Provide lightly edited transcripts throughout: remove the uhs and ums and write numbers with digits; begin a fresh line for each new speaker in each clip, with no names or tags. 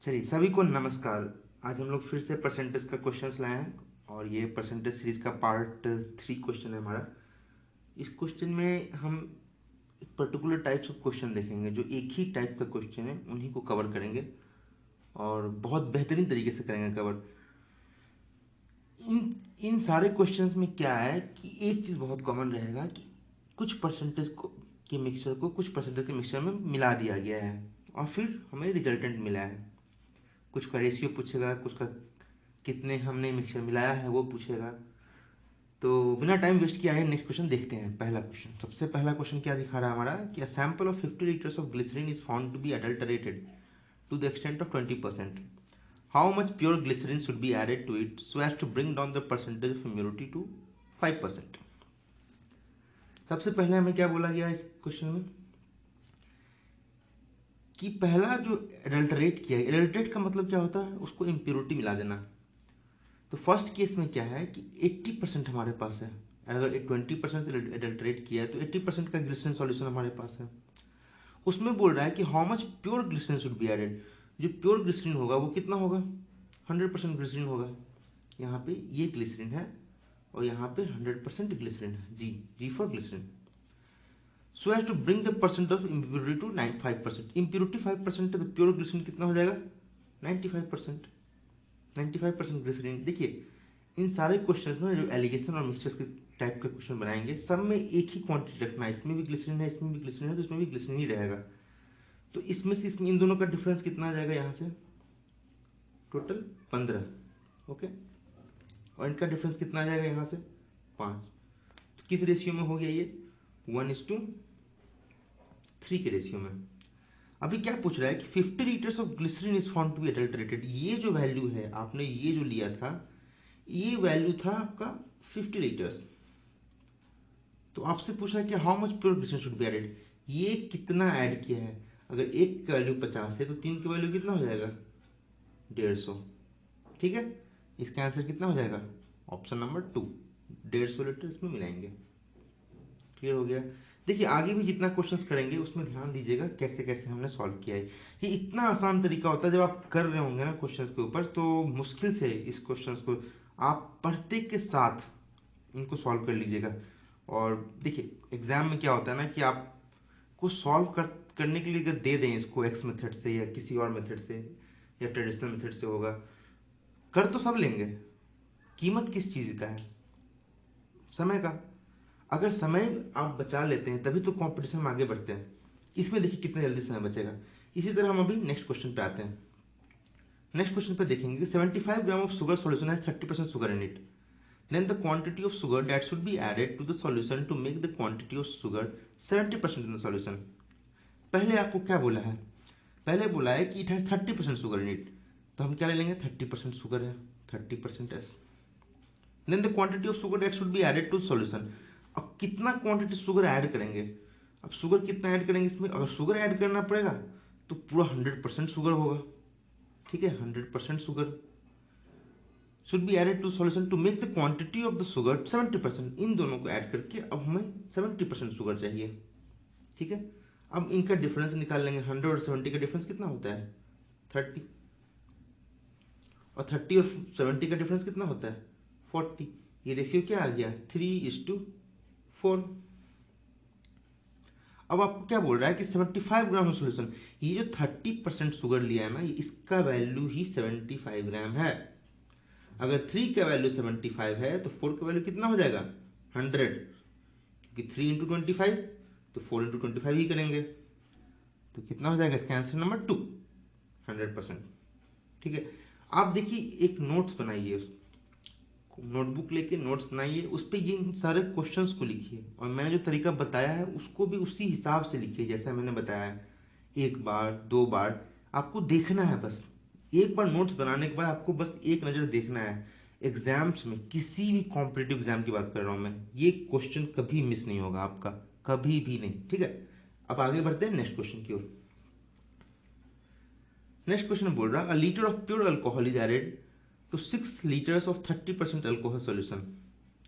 चलिए सभी को नमस्कार। आज हम लोग फिर से परसेंटेज का क्वेश्चंस लाए हैं और ये परसेंटेज सीरीज का पार्ट 3 क्वेश्चन है हमारा। इस क्वेश्चन में हम एक पर्टिकुलर टाइप्स ऑफ क्वेश्चन देखेंगे, जो एक ही टाइप का क्वेश्चन है उन्हीं को कवर करेंगे और बहुत बेहतरीन तरीके से करेंगे कवर। इन इन सारे क्वेश्चंस में क्या है कि एक चीज़ बहुत कॉमन रहेगा कि कुछ परसेंटेज को के मिक्सचर को कुछ परसेंटेज के मिक्सचर में मिला दिया गया है और फिर हमें रिजल्टेंट मिला है। कुछ का रेशियो पूछेगा, कुछ का कितने हमने मिक्सचर मिलाया है वो पूछेगा। तो बिना टाइम वेस्ट किए आइए नेक्स्ट क्वेश्चन देखते हैं। पहला क्वेश्चन, सबसे पहला क्वेश्चन क्या दिखा रहा है हमारा कि a sample of 50 litres of glycerine is found to be adulterated to the extent of 20%. How much pure glycerine should be added to it so as to bring down the percentage of impurity to 5%. सबसे पहले हमें क्या बोला गया इस question में कि पहला जो एडल्टरेट किया है, एडल्टरेट का मतलब क्या होता है, उसको इम्प्योरिटी मिला देना। तो फर्स्ट केस में क्या है कि 80% हमारे पास है। अगर 20% से एडल्टरेट किया है तो 80% का ग्लिसरीन सॉल्यूशन हमारे पास है। उसमें बोल रहा है कि how much pure glycerine should be added. जो प्योर ग्लिसरीन होगा वो कितना होगा, 100% ग्लिसरीन होगा। यहाँ पे ये ग्लिसरीन है और यहाँ पे 100% ग्लिसरीन है, G G for glycerine. So as to bring the percent of impurity to 5%। Impurity 5% है तो प्योर ग्लिसरीन कितना हो जाएगा, 95%। 95% ग्लिसरीन। देखिए इन सारे क्वेश्चंस में जो एलिगेशन और मिक्सचर्स के टाइप के क्वेश्चन बनाएंगे सब में एक ही क्वांटिटी रखना है। इसमें भी ग्लिसरीन है, इसमें भी ग्लिसरीन है, तो इसमें भी ग्लिसरीन ही रहेगा। तो इसमें से इसमें इन दोनों का डिफरेंस कितना आ जाएगा, यहाँ से टोटल 15, ओके। और इनका डिफरेंस कितना आ जाएगा, यहाँ से 5। तो किस रेशियो में हो गया ये, 1:3 के रेशियो में। अभी क्या पूछ रहा है कि 50 litres of glycerine is found to be adulterated. ये जो वैल्यू है आपने ये जो लिया था, ये वैल्यू था आपका 50 लीटर्स। तो आपसे पूछा है कि how much pure glycerine should be added, ये कितना ऐड किया है। अगर एक का वैल्यू 50 है तो तीन का वैल्यू कितना हो जाएगा, 150। ठीक है, इसका आंसर कितना हो जाएगा, ऑप्शन नंबर 2, 150 लीटर इसमें मिलाएंगे। क्लियर हो गया। देखिए आगे भी जितना क्वेश्चंस करेंगे उसमें ध्यान दीजिएगा कैसे कैसे हमने सॉल्व किया है। ये इतना आसान तरीका होता है, जब आप कर रहे होंगे ना क्वेश्चंस के ऊपर तो मुश्किल से इस क्वेश्चंस को आप पढ़ते के साथ इनको सॉल्व कर लीजिएगा। और देखिए एग्जाम में क्या होता है ना कि आपको करने के लिए अगर दे दें इसको एक्स मेथड से या किसी और मेथड से या ट्रेडिशनल मेथड से होगा, कर तो सब लेंगे, कीमत किस चीज़ का है, समय का। अगर समय आप बचा लेते हैं तभी तो कंपटीशन में आगे बढ़ते हैं। इसमें देखिए कितने जल्दी समय बचेगा। इसी तरह हम अभी नेक्स्ट क्वेश्चन पे आते हैं। नेक्स्ट क्वेश्चन पे देखेंगे 75 gram of sugar solution has 30% sugar in it, then the quantity of sugar that should be added to the solution to make the quantity of sugar 70% in the solution. पहले आपको क्या बोला है, पहले बोला है कि it has 30% sugar in it, तो हम क्या ले लेंगे, 30% शुगर है, 30% S. Then the quantity of sugar that should be added to solution. अब कितना क्वांटिटी शुगर ऐड करेंगे, अब शुगर कितना ऐड करेंगे इसमें, अगर शुगर ऐड करना पड़ेगा तो पूरा 100% शुगर होगा। ठीक है, 100% sugar should be added to solution to make the quantity of the sugar 70%। इन दोनों को ऐड करके अब हमें 70% शुगर चाहिए। ठीक है, अब इनका डिफरेंस निकाल लेंगे। 100 और 70 का डिफरेंस कितना होता है, 30। और 30 और 70 का डिफरेंस कितना होता है, 40। ये रेशियो क्या आ गया, 3:4। अब आपको क्या बोल रहा है कि 75 ग्राम ऑफ सोल्यूशन, ये जो 30% शुगर लिया है ना, इसका वैल्यू ही 75 ग्राम है। अगर 3 का वैल्यू 75 है तो 4 का वैल्यू कितना हो जाएगा, 100। क्योंकि 3 × 25 तो 4 × 25 ही करेंगे, तो कितना हो जाएगा इसका आंसर नंबर 2, 100%। ठीक है, आप देखिए एक नोट्स बनाइए, नोटबुक लेके नोट्स बनाइए, उस पर ये सारे क्वेश्चंस को लिखिए और मैंने जो तरीका बताया है उसको भी उसी हिसाब से लिखिए जैसा मैंने बताया है। एक बार 2 बार आपको देखना है, बस एक बार नोट्स बनाने के बाद आपको बस एक नज़र देखना है। एग्जाम्स में, किसी भी कॉम्पिटिटिव एग्जाम की बात कर रहा हूँ मैं, ये क्वेश्चन कभी मिस नहीं होगा आपका, कभी भी नहीं। ठीक है, अब आगे बढ़ते हैं नेक्स्ट क्वेश्चन की ओर। नेक्स्ट क्वेश्चन बोल रहा है, a litre of pure alcohol is added to 6 litres of 30% alcohol solution,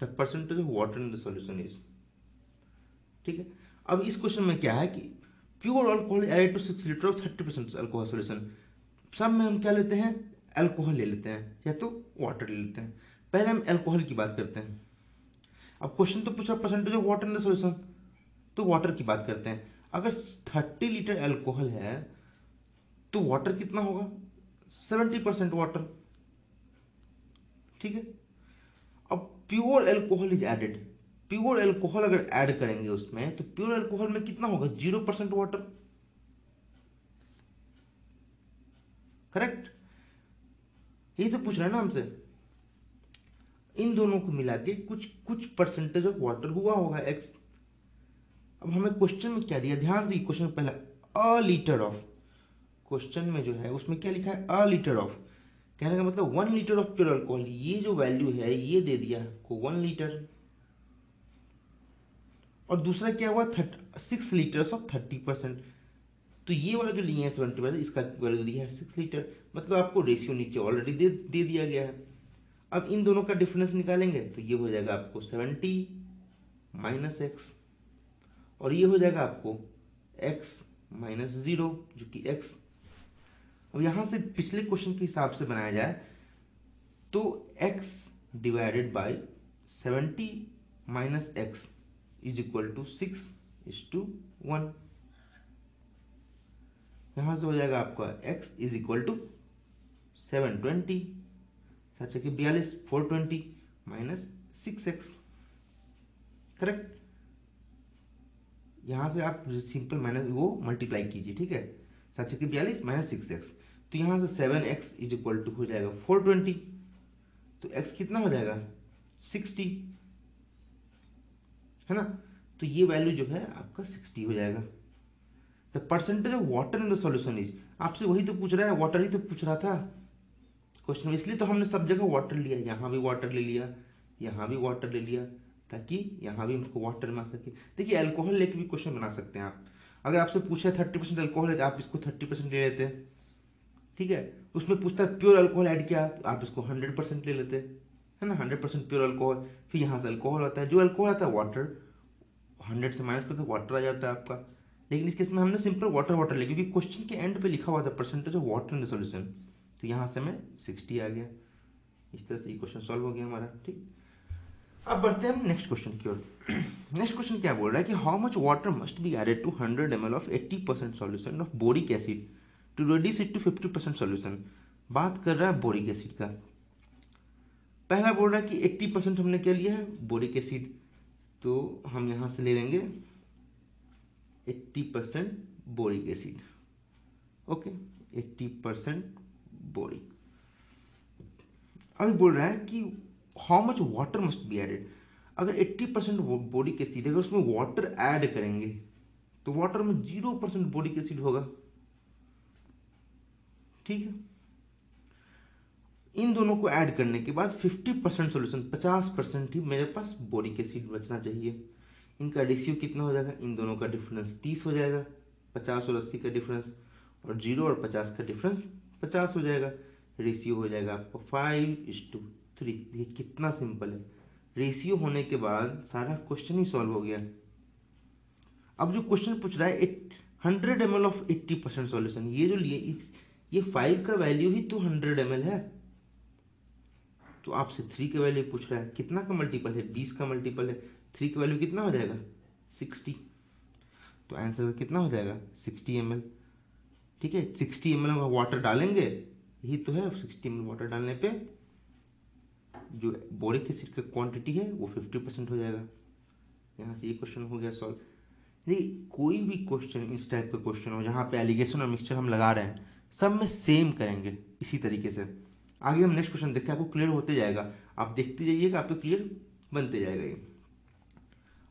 the percentage of water in the solution is. ठीक है, अब इस क्वेश्चन में क्या है कि pure alcohol added to 6 litre of 30% alcohol solution. सब में हम क्या लेते हैं, अल्कोहल ले लेते हैं या तो वाटर ले लेते हैं। पहले हम अल्कोहल की बात करते हैं। अब क्वेश्चन तो पूछा percentage of water in the solution, तो वाटर की बात करते हैं। अगर 30 लीटर अल्कोहल है तो वाटर कितना होगा, 70% वाटर, ठीक है। अब pure alcohol is added, pure alcohol अगर ऐड करेंगे उसमें तो प्योर अल्कोहल में कितना होगा, 0% वाटर, करेक्ट। यही तो पूछ रहा है ना हमसे। इन दोनों को मिला के कुछ कुछ परसेंटेज ऑफ वाटर हुआ होगा एक्स। अब हमें क्वेश्चन में क्या दिया, ध्यान से क्वेश्चन पहला अ लीटर ऑफ, क्वेश्चन में जो है उसमें क्या लिखा है, अ लीटर ऑफ, कहने का मतलब 1 लीटर ऑफ प्योर अल्कोहल, ये जो वैल्यू है ये दे दिया आपको 1 लीटर। और दूसरा क्या हुआ, 6 लीटर्स ऑफ 30%, तो ये वाला जो लिए है 70%, इसका वैल्यू दिया है 6 लीटर, मतलब आपको रेशियो नीचे ऑलरेडी दे दिया गया है। अब इन दोनों का डिफरेंस निकालेंगे तो ये हो जाएगा आपको 70 माइनस एक्स, और ये हो जाएगा आपको x माइनस 0 जो कि x। अब यहां से पिछले क्वेश्चन के हिसाब से बनाया जाए तो x divided by 70 minus X is equal to 6:1। यहां से हो जाएगा आपका x is equal to 720, 7×42 420 minus 6x, correct. यहां से आप सिंपल माइनस वो मल्टीप्लाई कीजिए, ठीक है, 7×42 माइनस 6x, तो यहां से 7x इज इक्वल टू हो जाएगा 420, तो x कितना हो जाएगा 60, है ना। तो ये वैल्यू जो है आपका 60 हो जाएगा। The percentage of water in the solution is, आपसे वही तो पूछ रहा है, वाटर ही तो पूछ रहा था क्वेश्चन में, इसलिए तो हमने सब जगह वाटर लिया, यहाँ भी वाटर ले लिया, यहाँ भी वाटर ले लिया, ताकि यहाँ भी हमको वाटर में आ सके। देखिए अल्कोहल लेके भी क्वेश्चन बना सकते हैं आप। अगर आपसे पूछे 30% अल्कोहल है तो आप इसको 30% ले लेते हैं, ठीक है। उसमें पूछता है प्योर अल्कोहल ऐड किया तो आप इसको 100% ले लेते हैं, है ना, 100% प्योर अल्कोहल। फिर यहाँ से अल्कोहल आता है, जो अल्कोहल आता है वाटर, 100 से माइनस करते वाटर आ जाता है आपका। लेकिन इस केस में हमने सिंपल वाटर वाटर लिया क्योंकि क्वेश्चन के एंड पे लिखा हुआ था percentage of water in the solution, तो यहाँ से हमें 60 आ गया। इस तरह से ये क्वेश्चन सॉल्व हो गया हमारा, ठीक। अब बढ़ते हैं हम नेक्स्ट क्वेश्चन की ओर। नेक्स्ट क्वेश्चन क्या बोल रहा है कि how much water must be added to 100 ml of 80% solution of boric acid to reduce it to 50% solution. बात कर रहा है बोरिक एसिड का। पहला बोल रहा है कि 80% हमने क्या लिया है, बोरिक एसिड, तो हम यहां से ले लेंगे 80% बोरिक एसिड, ओके, 80% बोरिक। अभी बोल रहा है कि how much water must be added, अगर 80% बोरिक एसिड अगर उसमें वाटर ऐड करेंगे तो वाटर में 0% बोरिक एसिड होगा, ठीक है। इन दोनों को ऐड करने के बाद 50% सोल्यूशन, 50% ही मेरे पास बोरिक एसिड बचना चाहिए। इनका रेशियो कितना हो जाएगा, इन दोनों का डिफरेंस 30 हो जाएगा, 50 और 80 का डिफरेंस, और 0 और 50 का डिफरेंस 50 हो जाएगा। रेशियो हो जाएगा आपको 5:3। देखिए कितना सिंपल है, रेशियो होने के बाद सारा क्वेश्चन ही सॉल्व हो गया। अब जो क्वेश्चन पूछ रहा है 100 ml ऑफ 80% सॉल्यूशन, ये जो लिए ये 5 का वैल्यू ही तो 100 ml है, तो आपसे 3 का वैल्यू पूछ रहा है, कितना का मल्टीपल है, 20 का मल्टीपल है, 3 का वैल्यू कितना हो जाएगा 60, तो आंसर कितना हो जाएगा 60 ml, ठीक है। 60 ml में वाटर डालेंगे, यही तो है, 60 ml वाटर डालने पे जो बोरिक एसिड का क्वांटिटी है वो 50% हो जाएगा। यहाँ से ये क्वेश्चन हो गया सॉल्व। देखिए कोई भी क्वेश्चन इस टाइप का क्वेश्चन हो जहाँ पे एलिगेशन और मिक्सचर हम लगा रहे हैं, सब में सेम करेंगे इसी तरीके से। आगे हम नेक्स्ट क्वेश्चन देखते हैं, आपको क्लियर होते जाएगा, आप देखते जाइएगा, आपको क्लियर बनते जाएगा ये।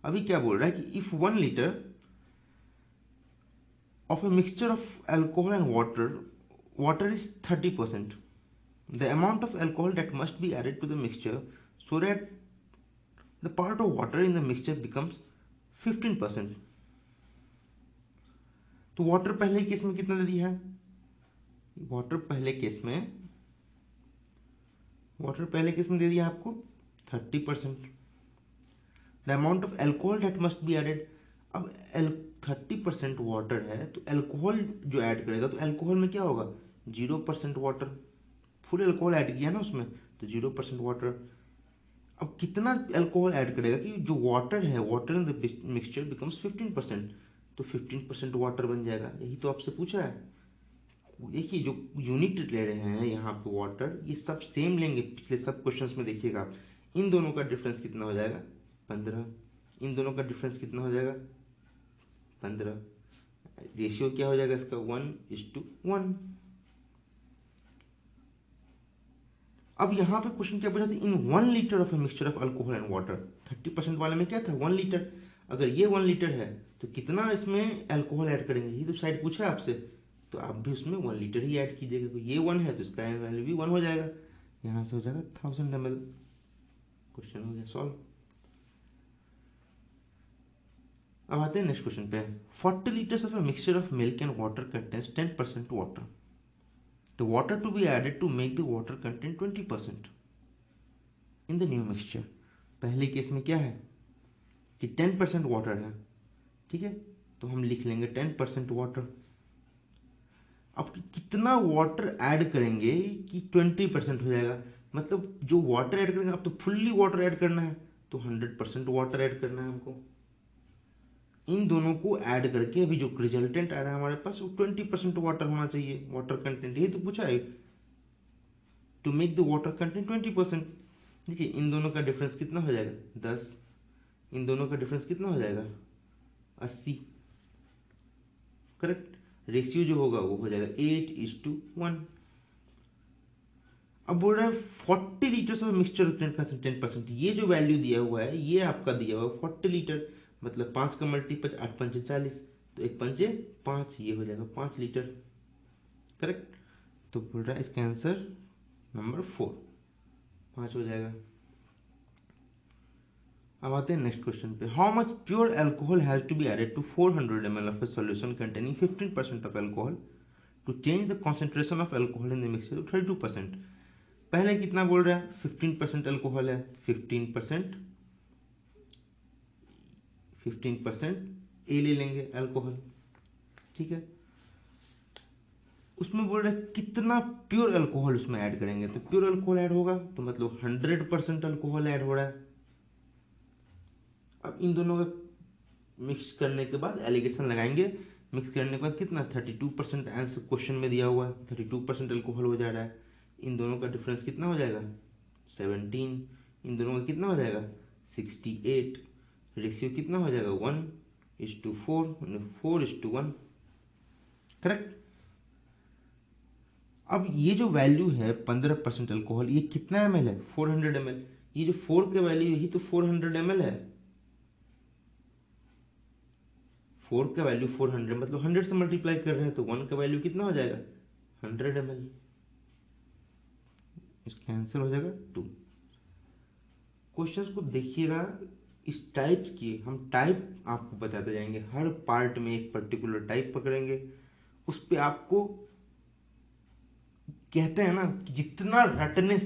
अभी क्या बोल रहा है कि if 1 litre of a mixture of alcohol and water is 30%, the amount of alcohol that must be added to the mixture so that the part of water in the mixture becomes 15%। तो water पहले case में कितना दे दिया है, water पहले case में दे दिया आपको 30%। The amount of alcohol that must be added, अब 30% वाटर है तो एल्कोहल जो ऐड करेगा तो एल्कोहल में क्या होगा 0% वाटर, फुल अल्कोहल ऐड किया ना उसमें, तो 0% वाटर। अब कितना अल्कोहल ऐड करेगा कि जो वाटर है, water in the mixture becomes 15%, तो 15% वाटर बन जाएगा। यही तो आपसे पूछा है। देखिए जो यूनिट ले रहे हैं यहाँ पे वाटर, ये सब सेम लेंगे पिछले सब क्वेश्चंस में। देखिएगा आप, इन दोनों का डिफरेंस कितना हो जाएगा, 15। इन दोनों का डिफरेंस कितना हो जाएगा, 15। रेशियो क्या हो जाएगा इसका, 1:1। अब यहाँ पे क्वेश्चन क्या पूछा था, इन 1 litre of a mixture of alcohol and water. 30% वाले में क्या था, 1 लीटर। अगर ये 1 लीटर है तो कितना इसमें अल्कोहल ऐड करेंगे, ये तो साइड पूछा है आपसे, तो आप भी उसमें 1 लीटर ही ऐड कीजिएगा। तो ये 1 है तो इसका वैल्यू भी 1 हो जाएगा, यहाँ से हो जाएगा 1000 ml। क्वेश्चन हो गया सॉल्व। अब आते हैं नेक्स्ट क्वेश्चन पे। 40 litres of a mixture of milk and water contains 10% water. The water to be added to make the water contain 20% in the new mixture। पहले केस में क्या है कि 10% वाटर है, ठीक है, तो हम लिख लेंगे 10% वाटर। अब कितना वाटर ऐड करेंगे कि 20% हो जाएगा, मतलब जो वाटर ऐड करेंगे, अब तो फुल्ली वाटर ऐड करना है, तो 100% वाटर ऐड करना है हमको। इन दोनों को ऐड करके अभी जो रिजल्टेंट आ रहा है हमारे पास, वो 20% वाटर होना चाहिए, वाटर कंटेंट, यही तो पूछा है, to make the water content 20%। देखिए इन दोनों का डिफरेंस कितना हो जाएगा, 10। इन दोनों का डिफरेंस कितना हो जाएगा, 80। करेक्ट। रेशियो जो होगा वो हो जाएगा 8:1। अब बोल रहा है 40 लीटर्स ऑफ मिक्सचर 10%। ये जो वैल्यू दिया हुआ है ये आपका दिया हुआ है 40 लीटर, मतलब 5 का मल्टीपल 8 पंचे 40, तो 1 पंचे 5, ये हो जाएगा 5 लीटर। करेक्ट। तो बोल रहा है इसका आंसर नंबर 4, 5 हो जाएगा। अब आते हैं नेक्स्ट क्वेश्चन पे। How much pure alcohol has to be added to 400 ml of a solution containing 15% of alcohol to change the concentration of alcohol in the mixture to 32%। पहले कितना बोल रहा है, 15% अल्कोहल है, 15%, 15% ए ले लेंगे अल्कोहल, ठीक है। उसमें बोल रहा है कितना प्योर अल्कोहल उसमें ऐड करेंगे, तो प्योर अल्कोहल ऐड होगा तो मतलब 100% अल्कोहल ऐड हो रहा है। अब इन दोनों का मिक्स करने के बाद एलिगेशन लगाएंगे, मिक्स करने के बाद कितना, 32% आंसर क्वेश्चन में दिया हुआ है, 32% अल्कोहल हो जा रहा है। इन दोनों का डिफरेंस कितना हो जाएगा, 17। इन दोनों का कितना हो जाएगा, 68। रेशियो कितना हो जाएगा, 1:4, 4:1। करेक्ट। अब ये जो वैल्यू है 15% अल्कोहल, ये कितना ml है, 400 ml। ये जो 4 का वैल्यू यही तो 400 ml है। 4 का वैल्यू 400, मतलब 100 से मल्टीप्लाई कर रहे हैं, तो 1 का वैल्यू कितना हो जाएगा, 100 ml। इसका आंसर हो जाएगा 2। क्वेश्चंस को देखिएगा, इस टाइप्स की हम टाइप आपको बताते जाएंगे, हर पार्ट में एक पर्टिकुलर टाइप पकड़ेंगे, उस पे आपको कहते हैं ना कि जितना रटने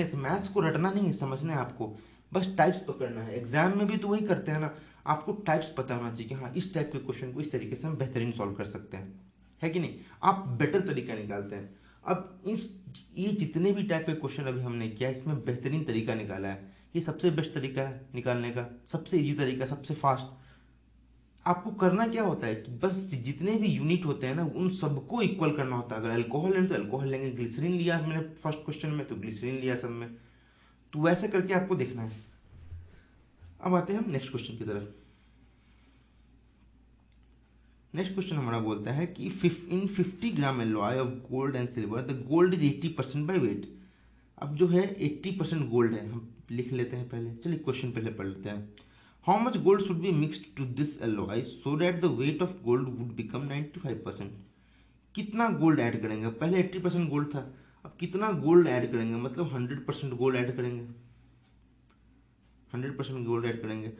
से, मैथ्स को रटना नहीं है, समझना है आपको, बस टाइप्स पकड़ना है। एग्जाम में भी तो वही करते हैं ना, आपको टाइप्स पता होना चाहिए कि हाँ इस टाइप के क्वेश्चन को इस तरीके से हम बेहतरीन सॉल्व कर सकते हैं, है कि नहीं, आप बेटर तरीका निकालते हैं। अब ये जितने भी टाइप के क्वेश्चन अभी हमने किया, इसमें बेहतरीन तरीका निकाला है, ये सबसे बेस्ट तरीका है निकालने का, सबसे इजी तरीका, सबसे फास्ट। आपको करना क्या होता है कि बस जितने भी यूनिट होते हैं ना, उन सबको इक्वल करना होता है। अगर अल्कोहल लेंगे तो अल्कोहल लेंगे, ग्लिसरीन लिया मैंने फर्स्ट क्वेश्चन में तो ग्लिसरीन लिया सब में, तो वैसे करके आपको देखना है। अब आते हैं हम नेक्स्ट क्वेश्चन की तरफ। नेक्स्ट क्वेश्चन हमारा बोलता है कि in 50 gram alloy of gold and silver the gold is 80% by weight. अब जो है 80% गोल्ड है, हम लिख लेते हैं पहले, चलिए क्वेश्चन पहले पढ़ लेते हैं। How much gold should be mixed to this alloy so that the weight of gold would become 95%। कितना गोल्ड ऐड करेंगे, पहले 80% गोल्ड था, अब कितना गोल्ड ऐड करेंगे, मतलब 100% गोल्ड ऐड करेंगे, 100% गोल्ड ऐड करेंगे।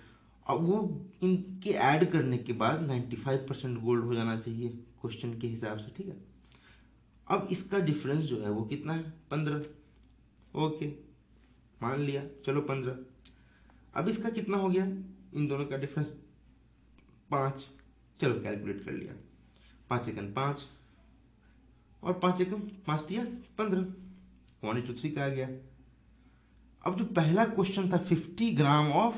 अब वो इनके ऐड करने के बाद 95% गोल्ड हो जाना चाहिए क्वेश्चन के हिसाब से, ठीक है। अब इसका डिफरेंस जो है वो कितना है, 15। ओके, मान लिया, चलो 15। अब इसका कितना हो गया, इन दोनों का डिफरेंस 5। चलो कैलकुलेट कर लिया, 5 सेकंड, 5 और 5 एकम 5 दिया 15, 1:3 का आ गया। अब जो पहला क्वेश्चन था 50 gram of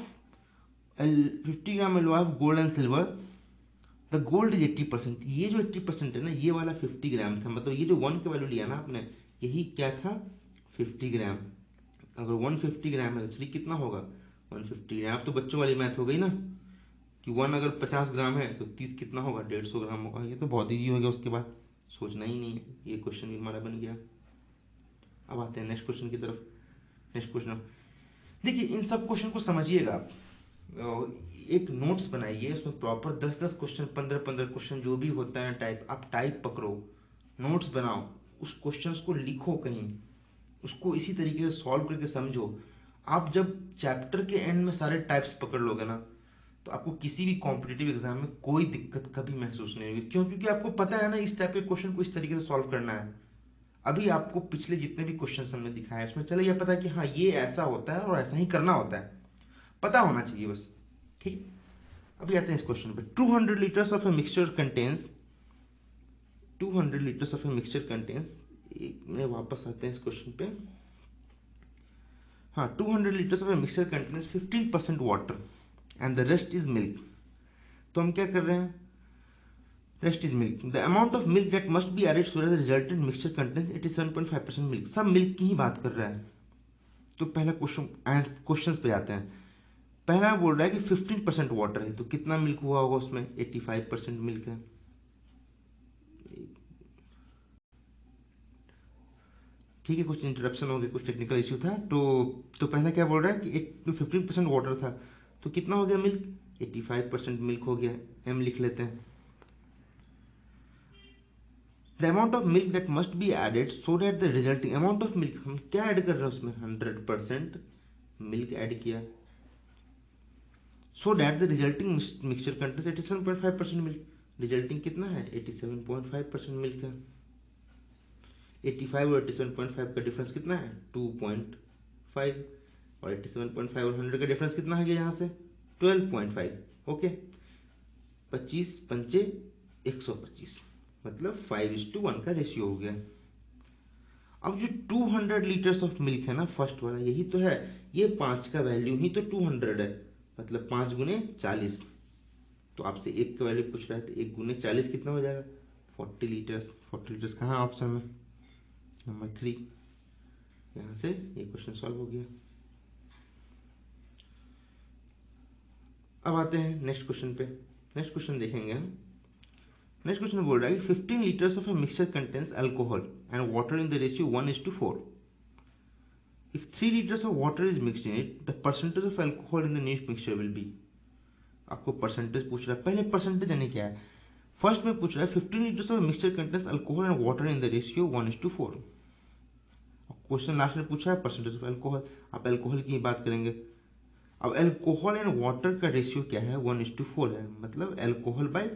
50 gram alloy of gold and silver, the gold is 80%। ये जो 80% है ना, ये वाला 50 ग्राम था, मतलब ये जो 1 का वैल्यू लिया ना आपने, यही क्या था 50 ग्राम। अगर 150 ग्राम है तो 3 कितना होगा 150 ग्राम। अब तो बच्चों वाली मैथ हो गई ना कि 1 अगर 50 ग्राम है तो 30 कितना होगा 150 ग्राम होगा। ये तो बहुत ईजी हो गया, उसके बाद सोचना ही नहीं है, ये क्वेश्चन भी हमारा बन गया। अब आते हैं नेक्स्ट क्वेश्चन की तरफ। नेक्स्ट क्वेश्चन देखिए, इन सब क्वेश्चन को समझिएगा आप, एक नोट्स बनाइए, उसमें प्रॉपर 10-10 क्वेश्चन 15-15 क्वेश्चन जो भी होता है टाइप, आप टाइप पकड़ो, नोट्स बनाओ, उस क्वेश्चंस को लिखो कहीं, उसको इसी तरीके से सॉल्व करके समझो। आप जब चैप्टर के एंड में सारे टाइप्स पकड़ लोगे ना, तो आपको किसी भी कॉम्पिटिटिव एग्जाम में कोई दिक्कत कभी महसूस नहीं होगी। क्यों? क्योंकि आपको पता है ना इस टाइप के क्वेश्चन को इस तरीके से सॉल्व करना है। अभी आपको पिछले जितने भी क्वेश्चन हमने दिखाए उसमें चले यह पता है कि हाँ ये ऐसा होता है और ऐसा ही करना होता है, पता होना चाहिए बस। ठीक। अभी आते हैं इस क्वेश्चन पे। 200 litres of a mixture contains 200 litres of a mixture contains, एक मिनट वापस आते हैं इस क्वेश्चन पे। हाँ, 200 litres of a mixture contains 15% water and the rest is milk. तो हम क्या कर रहे हैं, rest is milk, the amount of milk that must be added so that the resultant mixture contains 87.5% milk. सब मिल्क की ही बात कर रहा है। तो पहला क्वेश्चन पे आते हैं। पहला बोल रहा है कि 15% वाटर है, तो कितना मिल्क हुआ होगा उसमें 85% मिल्क है। ठीक है, कुछ इंटरप्शन हो गया, कुछ टेक्निकल इश्यू था। तो पहला क्या बोल रहा है कि 15% वाटर था, तो कितना हो गया मिल्क 85% मिल्क हो गया। एम लिख लेते हैं। The amount of milk that must be added so that the resulting amount of milk, हम क्या ऐड कर रहे हैं उसमें 100% मिल्क ऐड किया, सो that the resulting mixture contains 87.5% milk. Resulting कितना है 87.5% मिल्क है। 85 और 87.5 का डिफरेंस कितना है 2.5, और 87.5 और 100 का डिफरेंस कितना आ गया यहाँ से 12.5। ओके, 25 पंचे 125, मतलब 5:1 का रेशियो हो गया। अब जो 200 लीटर्स ऑफ मिल्क है ना, फर्स्ट वाला यही तो है, ये 5 का वैल्यू ही तो 200 है, मतलब 5 गुने 40। तो आपसे 1 का वैल्यू पूछ रहा है, तो 1 गुने 40 कितना हो जाएगा 40 लीटर्स। 40 लीटर्स कहाँ ऑप्शन में, नंबर 3। यहाँ से ये क्वेश्चन सॉल्व हो गया। अब आते हैं नेक्स्ट क्वेश्चन पे। नेक्स्ट क्वेश्चन देखेंगे हम। नेक्स्ट क्वेश्चन बोल रहा है कि 15 litres of a mixture contains alcohol and water in the ratio 1:4। If 3 liters of water is mixed in it, the percentage of alcohol in the new mixture will be। आपको percentage पूछ रहा है। पहले percentage यानी क्या है, first में पूछ रहा है 15 litres of mixture contains alcohol and water in the ratio 1:4। Question last में पूछा है परसेंटेज ऑफ अल्कोहल, आप अल्कोहल की बात करेंगे। अब अल्कोहल एंड वाटर का रेशियो क्या है 1:4 है, मतलब अल्कोहल बाय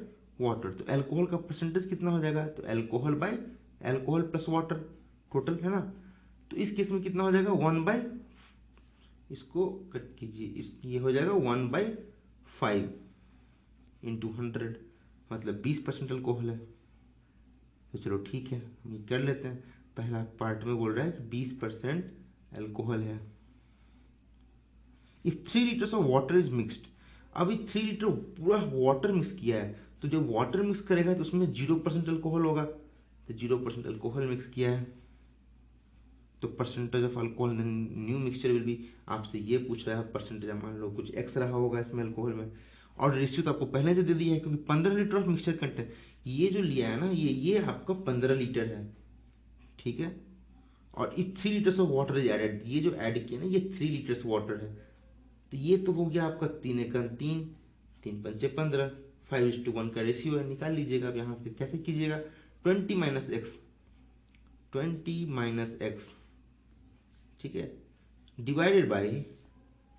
वाटर। तो अल्कोहल का परसेंटेज कितना हो जाएगा, तो alcohol by alcohol plus water total है ना। तो इस केस में कितना हो जाएगा 1 बाय, इसको कट कीजिए, ये हो जाएगा 1/5 इंटू 100, मतलब 20% अल्कोहल है। तो चलो ठीक है, हम ये कर लेते हैं। पहला पार्ट में बोल रहा है कि 20% अल्कोहल है। If 3 litres of water is mixed, अभी 3 लीटर पूरा वाटर मिक्स किया है, तो जब वाटर मिक्स करेगा तो उसमें 0% अल्कोहल होगा, तो 0% अल्कोहल मिक्स किया है, तो percentage of alcohol in new mixture will be. आपसे ये पूछ रहा है परसेंटेज, मान लो कुछ एक्स रहा होगा इसमें अल्कोहल में, और रेशियो तो आपको पहले से दे दिया है, क्योंकि 15 लीटर ऑफ मिक्सचर कंटेंट, ये जो लिया है ना, ये आपका 15 लीटर है। ठीक है, और ये 3 litres of water is added, ये जो ऐड किया ना ये 3 लीटर्स वाटर है। तो ये तो हो गया आपका 3 एकम 3, 3 पंचे 15, 5:1 का रेशियो है। निकाल लीजिएगा अब यहाँ से, कैसे कीजिएगा 20 माइनस एक्स, 20 माइनस एक्स, ठीक है, divided by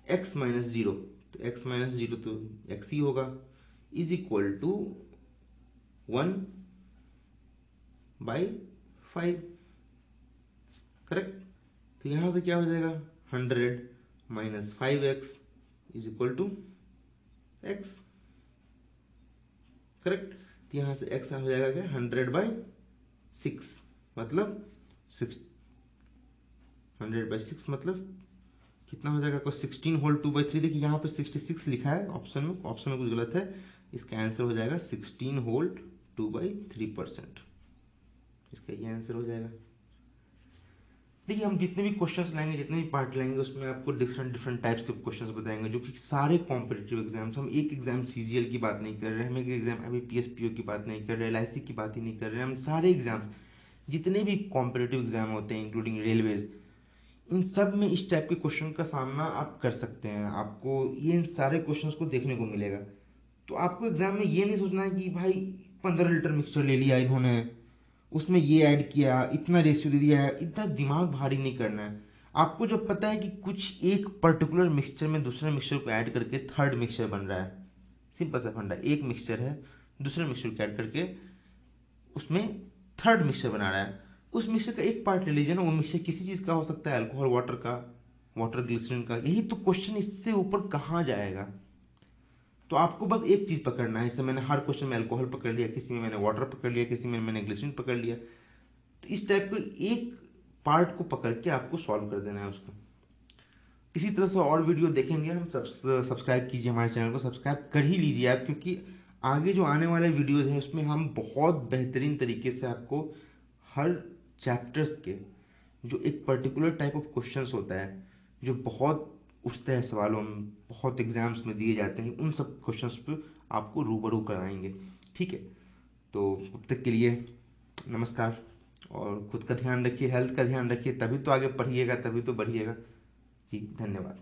x minus zero, तो x माइनस जीरो तो x ही होगा, इज इक्वल टू 1/5। करेक्ट। तो यहां से क्या हो जाएगा 100 minus 5x is equal to x। Correct. तो यहां से x हो जाएगा क्या 100/6। मतलब 600/6 मतलब कितना हो जाएगा आपका 16 होल 2/3। देखिए यहाँ पे 66 लिखा है ऑप्शन में, ऑप्शन में कुछ गलत है। इसका आंसर हो जाएगा 16 होल 2/3%। इसका ये आंसर हो जाएगा। देखिए हम जितने भी क्वेश्चंस लाएंगे, जितने भी पार्ट लाएंगे, उसमें आपको डिफरेंट डिफरेंट टाइप्स के क्वेश्चंस बताएंगे, जो कि सारे कॉम्पिटिटिव एग्जाम्स, हम एक एग्जाम सीजीएल की बात नहीं कर रहे हैं, हम एक एग्जाम अभी पीएसपीओ की बात नहीं कर रहे, एलआईसी की बात ही नहीं कर रहे हैं, हम सारे एग्जाम जितने भी कॉम्पिटिटिव एग्जाम होते हैं इंक्लूडिंग रेलवेज, इन सब में इस टाइप के क्वेश्चन का सामना आप कर सकते हैं। आपको ये इन सारे क्वेश्चंस को देखने को मिलेगा। तो आपको एग्जाम में ये नहीं सोचना है कि भाई 15 लीटर मिक्सचर ले लिया इन्होंने, उसमें ये ऐड किया, इतना रेशियो दे दिया है, इतना दिमाग भारी नहीं करना है। आपको जब पता है कि कुछ एक पर्टिकुलर मिक्सचर में दूसरे मिक्सचर को ऐड करके थर्ड मिक्सचर बन रहा है, सिंपल सा फंडा, एक मिक्सचर है दूसरे मिक्सचर को ऐड करके उसमें थर्ड मिक्सचर बना रहा है, उस मिक्सचर का एक पार्ट ले लीजिए ना, वो मिक्सचर किसी चीज का हो सकता है, अल्कोहल वाटर का, वाटर ग्लिसरीन का, यही तो क्वेश्चन, इससे ऊपर कहाँ जाएगा। तो आपको बस एक चीज पकड़ना है। जैसे मैंने हर क्वेश्चन में अल्कोहल पकड़ लिया, किसी में मैंने वाटर पकड़ लिया, किसी में मैंने ग्लिसरीन पकड़ लिया। तो इस टाइप के एक पार्ट को पकड़ के आपको सॉल्व कर देना है उसको। इसी तरह से और वीडियो देखेंगे हम। सब्सक्राइब कीजिए, हमारे चैनल को सब्सक्राइब कर ही लीजिए आप, क्योंकि आगे जो आने वाले वीडियोज हैं उसमें हम बहुत बेहतरीन तरीके से आपको हर चैप्टर्स के जो एक पर्टिकुलर टाइप ऑफ क्वेश्चंस होता है, जो बहुत उठते हैं सवालों में, बहुत एग्जाम्स में दिए जाते हैं, उन सब क्वेश्चंस पे आपको रूबरू कराएंगे। ठीक है, तो अब तक के लिए नमस्कार। और खुद का ध्यान रखिए, हेल्थ का ध्यान रखिए, तभी तो आगे पढ़िएगा, तभी तो बढ़िएगा। जी धन्यवाद।